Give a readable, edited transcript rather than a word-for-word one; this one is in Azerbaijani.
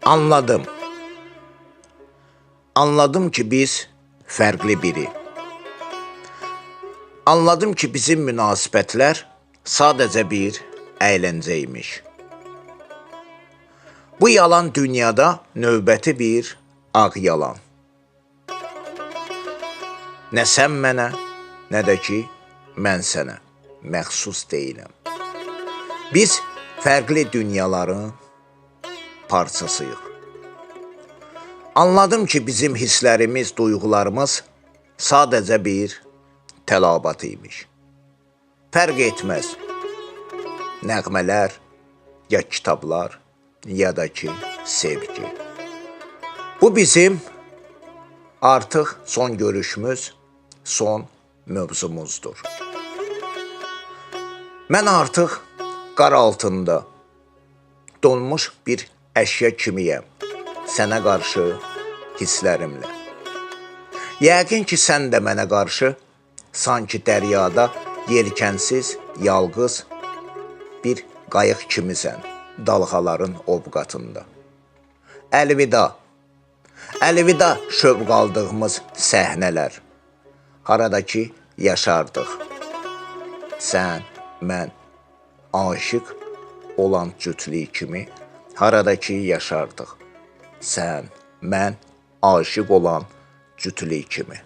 Anladım. Anladım ki biz fərqli biri. Anladım ki bizim münasibətlər sadəcə bir əyləncə imiş. Bu yalan dünyada növbəti bir ağ yalan. Nə sən mənə, nə də ki mən sənə məxsus deyiləm. Biz fərqli dünyaların parçasıyıq. Anladım ki bizim hisslərimiz, duyğularımız sadəcə bir tələbat imiş. Fərq etməz. Nəğmələr, ya kitablar, ya da ki sevgi. Bu bizim artıq son görüşümüz, son mövzumuzdur. Mən artıq qar altında donmuş bir əşya kimiyəm sənə qarşı hisslərimlə. Yəqin ki sən də mənə qarşı sanki dəryada yelkənsiz, yalqız bir qayıq kimisən dalğaların ovqatında. Əlvida, əlvida şövq aldığımız səhnələr, harada ki yaşardıq. Sən, mən, aşıq olan cütlük kimi, harada ki yaşardıq. Sən, mən, aşıq olan cütlük kimi.